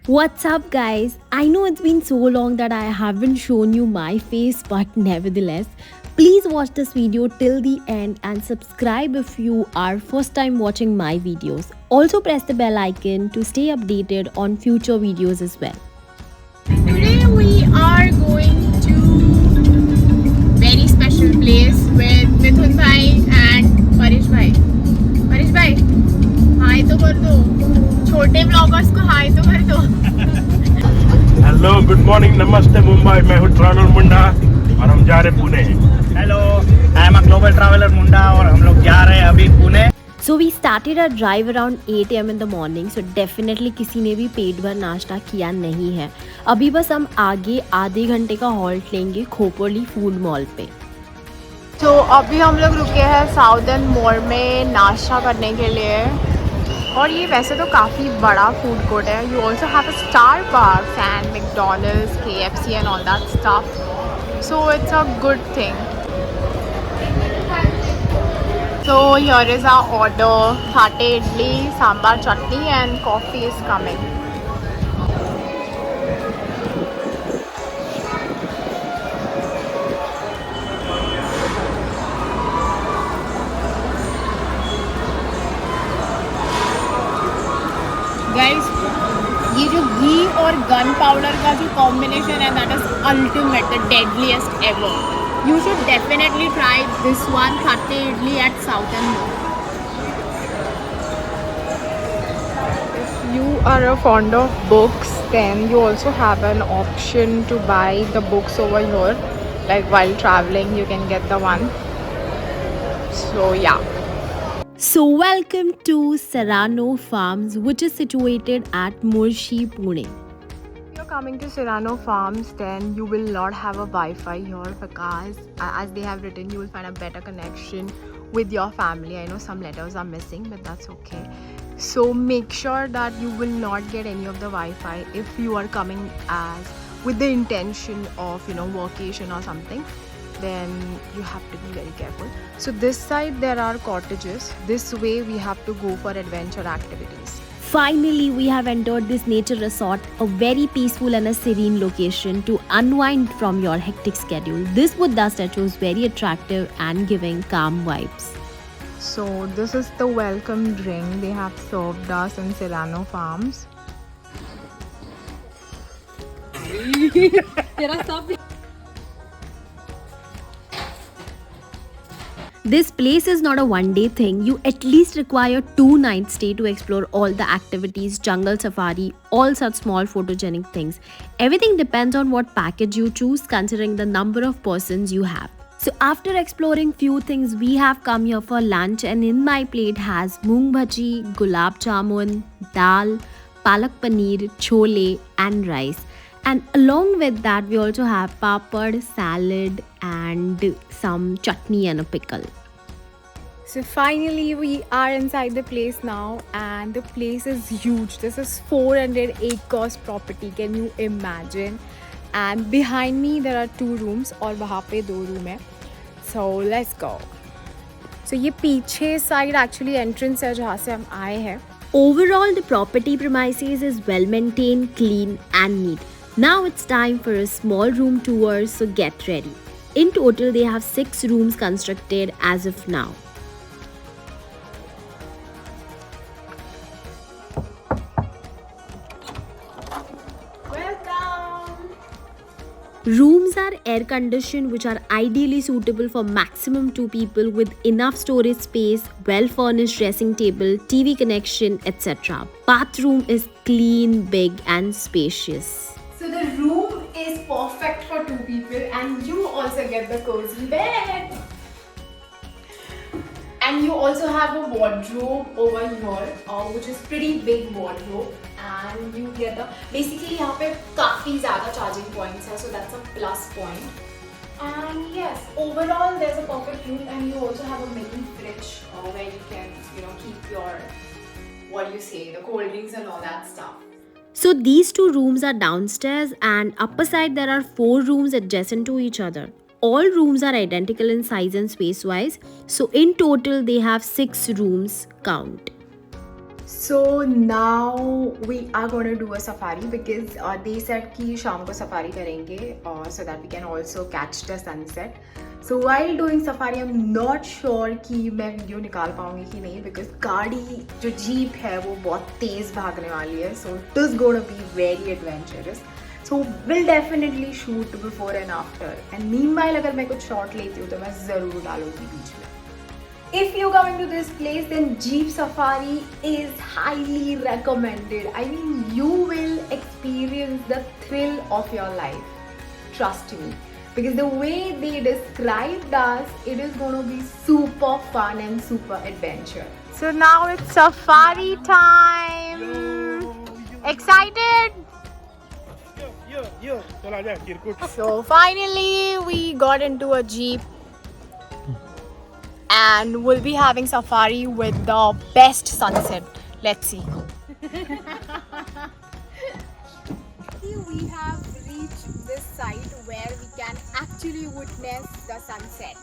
What's up, guys? I know it's been so long that I haven't shown you my face, but nevertheless, please watch this video till the end and subscribe if you are first time watching my videos. Also, press the bell icon to stay updated on future videos as well. Today we are going to very special place with Mithun bhai and Parish bhai. Parish bhai, हाय तो कर दो. छोटे bloggers को हाय तो कर दो. Hello good morning नमस्ते मुंबई मैं हूँ ट्रैवलर मुंडा और हम जा रहे Pune. Hello I am a global traveller मुंडा और हम लोग जा रहे हैं अभी Pune. So we started our drive around 8 am in the morning. So definitely किसी ने भी पेट भर नाश्ता किया नहीं है. अभी बस हम आगे आधे घंटे का हॉल्ट लेंगे खोपोली फूड मॉल पे. तो अभी हम लोग रुके हैं साउदर्न मॉल में नाश्ता करने के लिए. और ये वैसे तो काफ़ी बड़ा फूड कोर्ट है. You also have a Starbucks and McDonald's, KFC and all that stuff. So it's a good thing. So here is our order: satay idli, sambar chutney and coffee is coming. Guys, ये जो घी और gun powder का जो combination है, that is ultimate, the deadliest ever. You should definitely try this one, satay idli at Southern Mall. If you are a fond of books, then you also have an option to buy the books over here. Like while traveling, you can get the one. So yeah. So welcome to Serrano Farms, which is situated at Mulshi, Pune. If you're coming to Serrano Farms, then you will not have a Wi-Fi here because as they have written, you will find a better connection with your family. I know some letters are missing, but that's okay. So make sure that you will not get any of the Wi-Fi if you are coming as with the intention of vacation or something. Then you have to be very careful. So this side there are cottages. This way we have to go for adventure activities. Finally, we have entered this nature resort, a very peaceful and a serene location to unwind from your hectic schedule. This Buddha statue is very attractive and giving calm vibes. So this is the welcome drink they have served us in Serrano Farms. This place is not a one-day thing. You at least require 2 nights stay to explore all the activities, jungle safari, all such small photogenic things. Everything depends on what package you choose considering the number of persons you have. So after exploring few things, we have come here for lunch, and in my plate has moong bhaji, gulab jamun, dal, palak paneer, chole and rice. And along with that, we also have papad, salad and some chutney and a pickle. So finally we are inside the place now, and the place is huge. This is 400 acres property. Can you imagine? And behind me there are 2 rooms और वहाँ पे 2 room है. So let's go. So ये पीछे side actually entrance है जहाँ से हम आए हैं. Overall, the property premises is well maintained, clean and neat. Now it's time for a small room tour, so get ready. In total, they have 6 rooms constructed as of now. Welcome. Rooms are air conditioned, which are ideally suitable for maximum 2 people with enough storage space, well furnished dressing table, TV connection, etc. Bathroom is clean, big and spacious. So the room is perfect for 2 people, and you also get the cozy bed. And you also have a wardrobe over here, which is pretty big wardrobe. And you get the basically यहाँ पे काफी ज़्यादा charging points है, so that's a plus point. And yes, overall there's a perfect room, and you also have a mini fridge where you can keep your the cold drinks and all that stuff. So these 2 rooms are downstairs, and upper side there are 4 rooms adjacent to each other. All rooms are identical in size and space wise. So in total they have 6 rooms count. So now we are going to do a safari because they said कि शाम को safari करेंगे so that we can also catch the sunset. So while doing safari I'm not sure कि मैं video निकाल पाऊँगी कि नहीं because गाड़ी जो जीप है वो बहुत तेज़ भागने वाली है, so it is going to be very adventurous. So we'll definitely shoot before and after. And meanwhile अगर मैं कुछ shot लेती हूँ तो मैं ज़रूर डालूँगी बीच में. If you come to this place, then Jeep Safari is highly recommended. I mean, you will experience the thrill of your life. Trust me. Because the way they described us, it is going to be super fun and super adventure. So now it's safari time. Excited? चला जा किरकुट. So finally we got into a jeep and we'll be having safari with the best sunset. Let's see. We have reached this site where we can actually witness the sunset.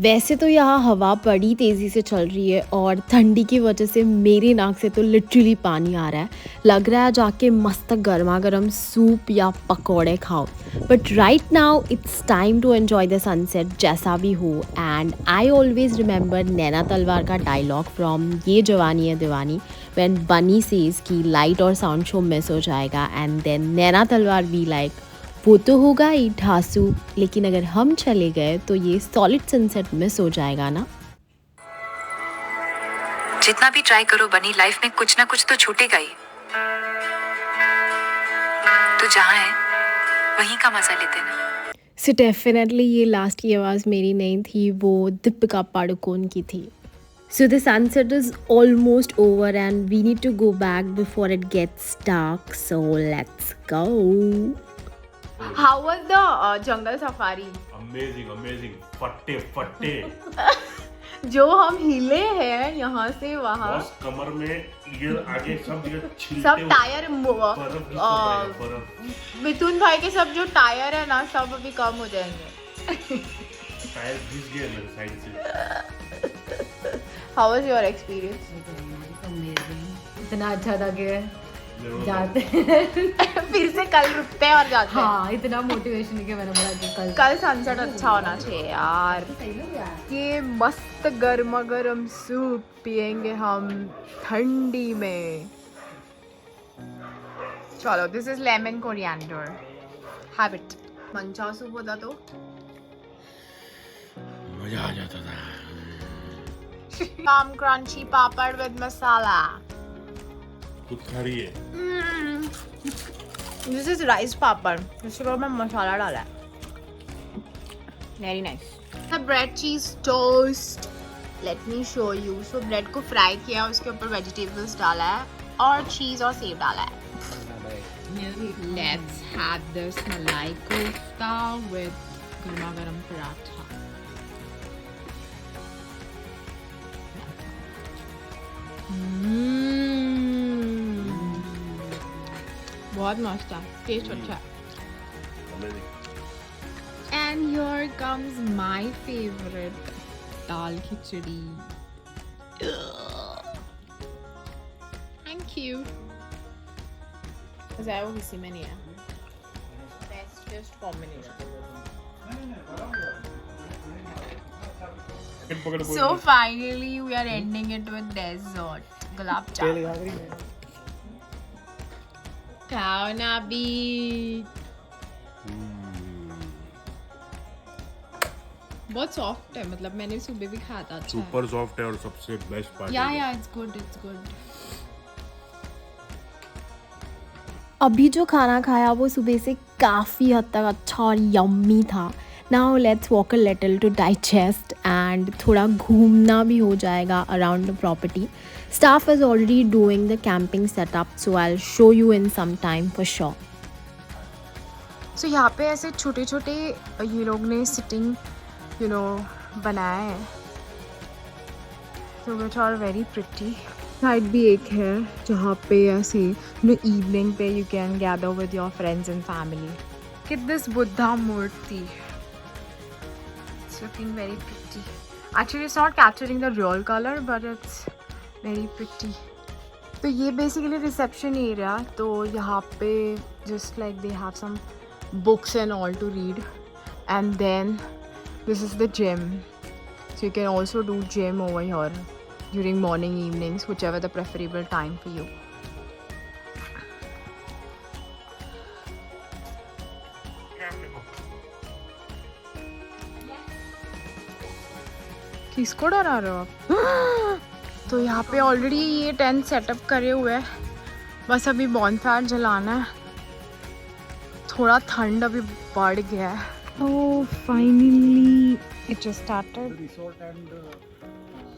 वैसे तो यहाँ हवा बड़ी तेज़ी से चल रही है और ठंडी की वजह से मेरी नाक से तो लिटरली पानी आ रहा है. लग रहा है जाके मस्त गर्मा गर्म सूप या पकौड़े खाओ. But right now it's time to enjoy the sunset जैसा भी हो. And I always remember Naina Talwar का dialogue from Yeh Jawaani Hai Deewani when Bunny says की लाइट और साउंड शो मिस हो जाएगा एंड देन नैना तलवार बी लाइक वो तो होगा ही ठासू, लेकिन अगर हम चले गए तो ये सॉलिड सनसेट मिस हो जाएगा ना. जितना भी ट्राई करो बनी, लाइफ में कुछ ना कुछ तो छूटेगा ही. तो जहाँ है वहीं का मजा लेते ना. सो डेफिनेटली ये लास्ट की आवाज़ मेरी नहीं थी, वो दीपिका पाडुकोन की थी. So the sunset is almost over and we need to go back before it gets dark. So let's go. How was the jungle safari? Amazing. फट्टे. जो हम हिले हैं यहाँ से वहाँ, बस कमर में ये आगे सब ये छिलते सब हुए टायर बर्फ गिरता बर्फ. मिथुन भाई के सब जो टायर है ना सब अभी कम हो जाएंगे. टायर घिस गए मेरे साइड से. How was your experience? इतना अच्छा था कि जाते फिर से कल रुकते हैं और जाते हैं. हाँ इतना मोटिवेशन के मैंने बोला कि कल सनसेट अच्छा होना चाहिए यार. ये मस्त गर्मा गर्म सूप पियेंगे हम ठंडी में. चलो, this is lemon coriander. Have it. Manchow soup होता तो मजा आ जाता था. Palm crunchy papad with masala. खुद खा रही है. This is rice papad. इसके ऊपर मैं मसाला डाला है. Very nice. The bread cheese toast. Let me show you. So bread को फ्राई किया, उसके ऊपर vegetables डाला है और cheese और सेव डाला है. Let's have this malai kofta with garma garam paratha. बहुत मस्त है. टेस्ट अच्छा है. Amazing. And here comes my favorite dal khichdi. Thank you. वो किसी में नहीं है. Bestest combination. So finally we are ending it with dessert. Gulab jamun. Khao na bhi. बहुत सॉफ्ट है, मतलब मैंने सुबह भी खाया था. अच्छा सुपर सॉफ्ट है और सबसे बेस्ट पार्ट या इट्स गुड. अभी जो खाना खाया वो सुबह से काफ़ी हद तक अच्छा और यम्मी था. Now let's walk a little to digest and थोड़ा घूमना भी हो जाएगा around the property. Staff is already doing the camping setup, so I will show you in some time for sure. So यहाँ पे ऐसे छोटे छोटे ये लोग ने सिटिंग बनाए हैं. So which are very pretty. Side भी एक है जहाँ पे ऐसे इवनिंग पे you can gather with your friends and family. Look at this Buddha Murti. It's looking very pretty. Actually, it's not capturing the real color, but it's very pretty. तो ये basically reception area, तो यहाँ पे just like they have some books and all to read, and then this is the gym, so you can also do gym over here during morning, evenings, whichever the preferable time for you. किसको डरा रहे हो आप? तो यहाँ पे already ये tent setup करे हुए है, बस अभी बॉनफायर जलाना है। थोड़ा ठंड अभी बढ़ गया है। तो finally it just started.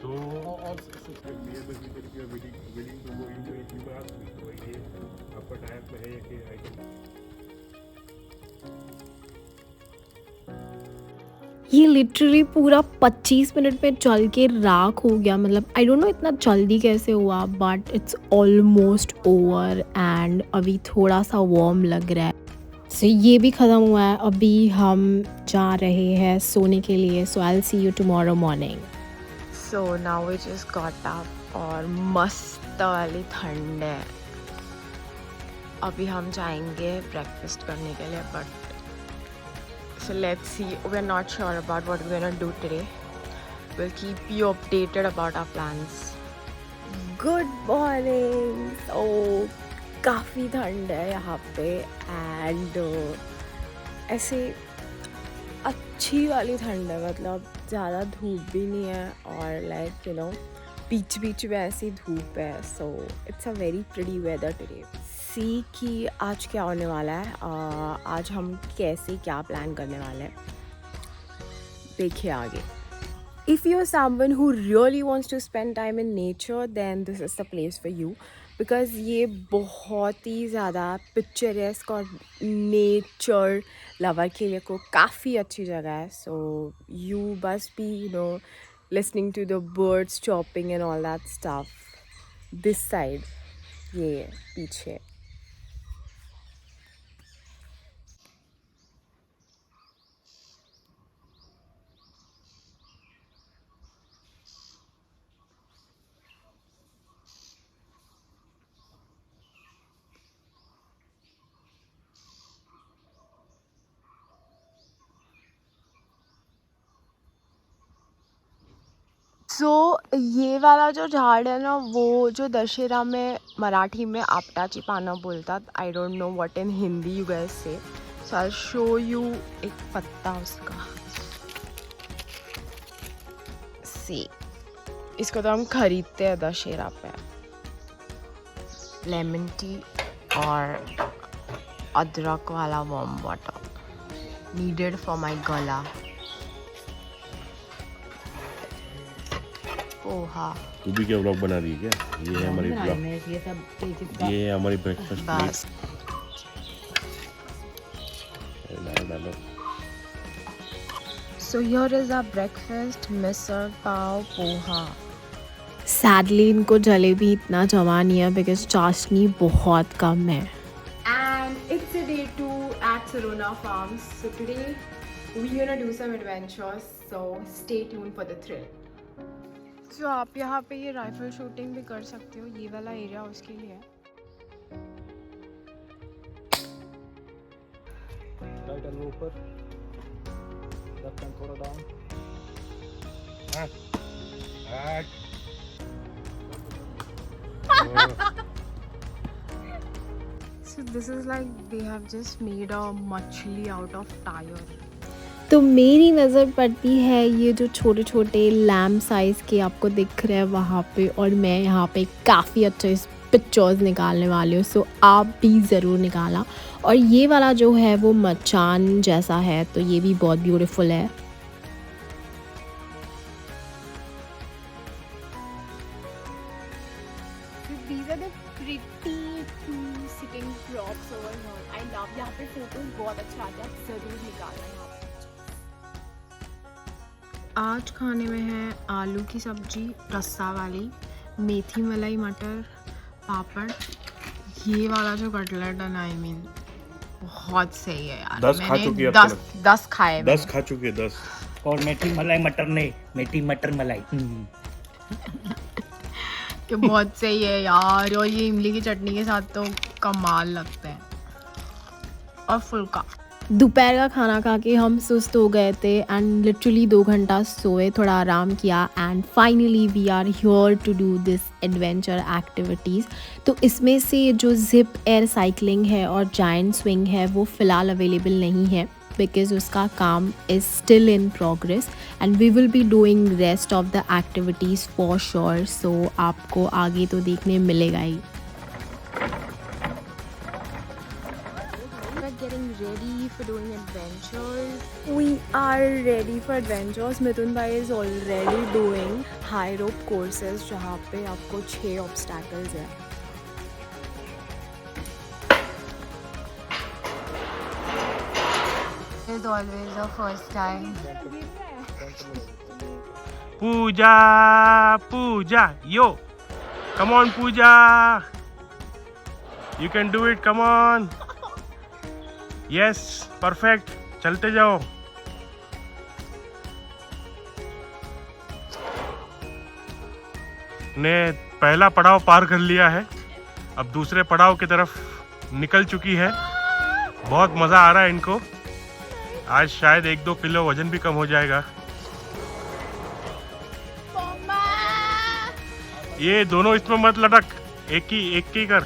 So all system ये basically you are willing to go into it, you ask me तो ये आपका टाइप में है कि I can ये लिटरली पूरा 25 मिनट में चल के राख हो गया। मतलब आई डोंट नो इतना जल्दी कैसे हुआ, but it's almost over and अभी थोड़ा सा वार्म लग रहा है। सो ये भी ख़त्म हुआ है, अभी हम जा रहे हैं सोने के लिए। So I will see you tomorrow morning. So now we just got up और मस्त वाली ठंड है। अभी हम जाएंगे ब्रेकफास्ट करने के लिए, but so let's see, we're not sure about what we're gonna do today. We'll keep you updated about our plans. Good morning. So काफ़ी ठंड है यहाँ पे एंड ऐसे अच्छी वाली ठंड है, मतलब ज़्यादा धूप भी नहीं है और लाइक यू नो बीच बीच में ऐसी धूप है। So it's a very pretty weather today. See कि आज क्या होने वाला है, आज हम कैसे क्या प्लान करने वाले हैं, देखिए आगे। If you're someone who really wants to spend time in nature, then this is the place for you, because ये बहुत ही ज़्यादा पिक्चरेस्क और नेचर लवर के लिए को काफ़ी अच्छी जगह है। So you must be, you know, listening to the birds chirping and all that stuff. This side, ये पीछे। सो ये वाला जो झाड़ है ना, वो जो दशहरा में मराठी में आपटाची पाना बोलता, I don't know what in Hindi you guys से। सो आई शो यू एक पत्ता उसका। सी इसको तो हम खरीदते हैं दशहरा पे। लेमन टी और अदरक वाला warm water needed for my गला। पोहा। तू भी क्या व्लॉग बना रही है क्या? ये है हमारी व्लॉग, ये है हमारी ब्रेकफास्ट बस डालो। So here is our breakfast: misal pav, poha. Sadly इनको जलेबी इतना जमा नहीं है बिकॉज चाशनी बहुत कम है। And it's a day 2 at Serrano Farms. So today we're gonna do some adventures. So stay tuned for the thrill. So आप यहाँ पे ये राइफल शूटिंग भी कर सकते हो, ये वाला एरिया उसके लिए है। राइट एल्बो ऊपर, लेफ्ट हैंड थोड़ा down. So this is like they have just made a मछली out of tire. तो मेरी नज़र पड़ती है ये जो छोटे छोटे लैम्प साइज़ के आपको दिख रहे हैं वहाँ पे, और मैं यहाँ पे काफ़ी अच्छे पिक्चर्स निकालने वाली हूँ। सो आप भी ज़रूर निकाला। और ये वाला जो है वो मचान जैसा है, तो ये भी बहुत ब्यूटीफुल है। These are the pretty two sitting props over here. I love यहाँ पे फोटोज बहुत अच्छा आता है, ज़रूर निकालना यहाँ पे। आज खाने में है आलू की सब्जी रस्सा वाली, मेथी मलाई मटर, पापड़। ये वाला जो कटलेट है ना, आई मीन बहुत सही है यार। 10 खा चुकी है, 10 खाए। 10 खा चुके हैं, 10। और मेथी मलाई मटर नहीं, मेथी मटर मलाई। कि बहुत सही है यार, और ये इमली की चटनी के साथ तो कमाल लगते हैं। और फुल्का। दोपहर का खाना खा के हम सुस्त हो गए थे एंड लिटरली 2 घंटा सोए, थोड़ा आराम किया and finally we are here to do this adventure activities. तो इसमें से जो जिप एयर साइकिलिंग है और जायंट स्विंग है वो फ़िलहाल अवेलेबल नहीं है बिकॉज उसका काम is still in progress and we will be doing rest of the activities for sure. So आपको आगे तो देखने मिलेगा ही। Getting ready for doing adventures. We are ready for adventures. Mithun bhai is already doing high rope courses जहाँ पे आपको 6 obstacles है। Is always the first time. Pooja Pooja yo, come on Pooja, you can do it, come on. Yes perfect, चलते जाओ। ने पहला पड़ाव पार कर लिया है, अब दूसरे पड़ाव की तरफ निकल चुकी है। बहुत मज़ा आ रहा है इनको। आज शायद 1-2 किलो वजन भी कम हो जाएगा। ये दोनों इसमें मत लटक, एक ही कर।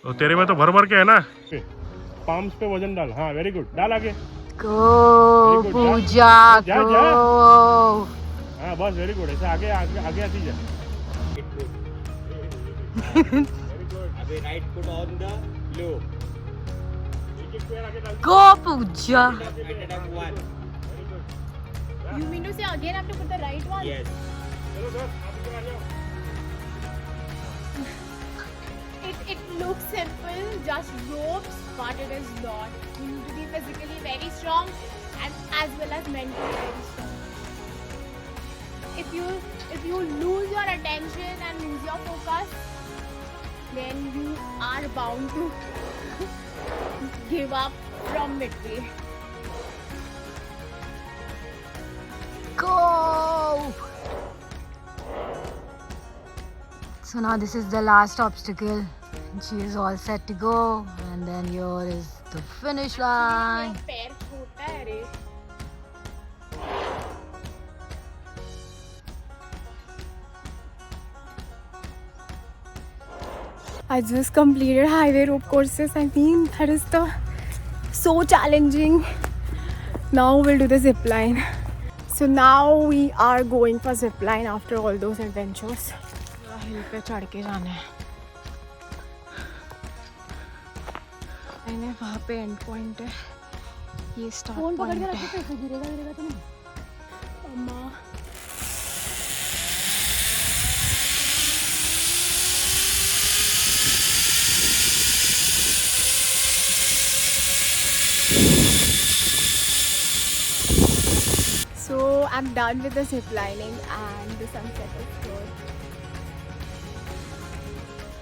तो तेरे में तो भर भर के है ना। पाम्स पे वजन डाल, हाँ वेरी गुड, डाल आगे। Go पूजा go. हाँ बस वेरी गुड, ऐसे आगे आगे आगे आती जा। अभी राइट फुट ऑन द लो। Go Pooja. You mean to say again I have to put the right one? Yes. चलो सर, आप इधर आ जाओ। It looks simple, just ropes, but it is not. You need to be physically very strong and as well as mentally very strong. If you lose your attention and lose your focus, then you are bound to give up from midway. Go. So now this is the last obstacle. She is all set to go, and then here is the finish line. मेरा पैर छोटा है रे। I just completed highway rope courses. I mean, that is so challenging. Now we'll do the zip line. So now we are going for zip line after all those adventures. हिल पे चढ़ के जाना है। मैंने वहाँ पे एंड पॉइंट है, ये स्टार्ट पॉइंट है। गिरेगा तो नहीं। अम्मा So I'm done with the zip lining and the sunset is good.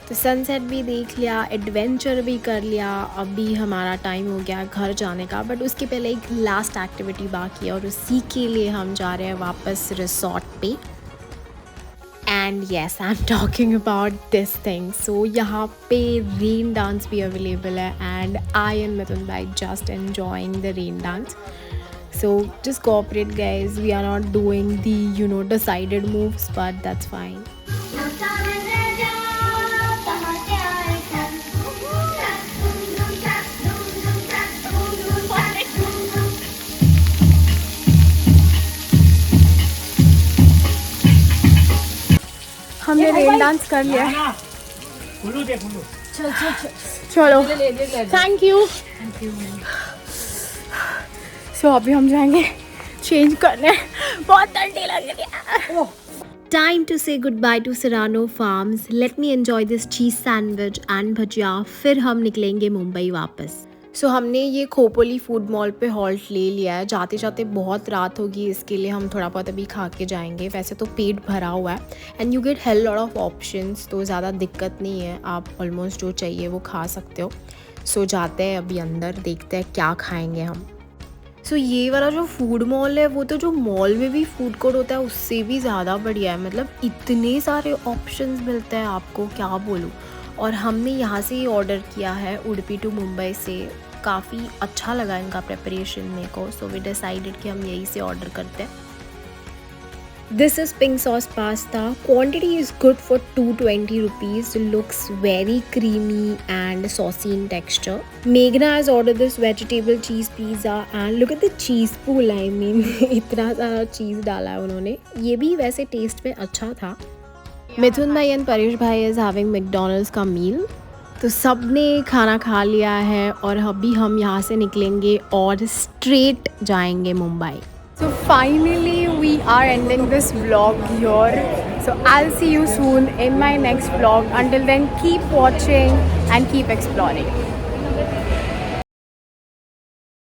तो सनसेट भी देख लिया, एडवेंचर भी कर लिया। अभी हमारा टाइम हो गया घर जाने का, बट उसके पहले एक लास्ट एक्टिविटी बाकी है और उसी के लिए हम जा रहे हैं वापस रिसोर्ट पे। And yes, I am talking about this thing. So यहाँ पे रेन डांस भी अवेलेबल है एंड आई एंड मिथुन भाई just enjoying the rain dance. So just cooperate guys, we are not doing the decided moves, but that's fine. हमने rain dance कर लिया है। चलो थैंक यू। सो अभी हम जाएंगे चेंज करने, बहुत ठंडी लग रही है। Time to say goodbye to Serrano Farms. Let me enjoy this cheese sandwich and भजिया, फिर हम निकलेंगे मुंबई वापस। हमने ये खोपोली फूड मॉल पे हॉल्ट ले लिया है। जाते जाते बहुत रात होगी, इसके लिए हम थोड़ा बहुत अभी खा के जाएंगे। वैसे तो पेट भरा हुआ है and you get hell lot of options, तो ज़्यादा दिक्कत नहीं है, आप ऑलमोस्ट जो चाहिए वो खा सकते हो। सो जाते हैं अभी अंदर, देखते हैं क्या खाएंगे हम। सो ये वाला जो फूड मॉल है वो तो जो मॉल में भी फूड कोर्ट होता है उससे भी ज़्यादा बढ़िया है। मतलब इतने सारे ऑप्शंस मिलते हैं आपको, क्या बोलूँ। और हमने यहाँ से ही ऑर्डर किया है, उडुपी टू मुंबई से। काफ़ी अच्छा लगा इनका प्रेपरेशन मेरे को, सो वी डिसाइडेड कि हम यहीं से ऑर्डर करते हैं। This is pink sauce pasta. Quantity is good for 220 rupees. Looks very creamy and saucy in texture. Meghna has ordered this vegetable cheese pizza and look at the cheese pool. I mean, इतना सारा चीज़ डाला है उन्होंने। ये भी वैसे test में अच्छा था। मिथुन भाई एंड परेश भाई इज़ हैविंग मैकडोनल्ड्स का मील। तो सब ने खाना खा लिया है और अभी हम यहाँ से निकलेंगे और स्ट्रेट जाएंगे Mumbai. So finally we are ending this vlog here. So I'll see you soon in my next vlog. Until then, keep watching and keep exploring.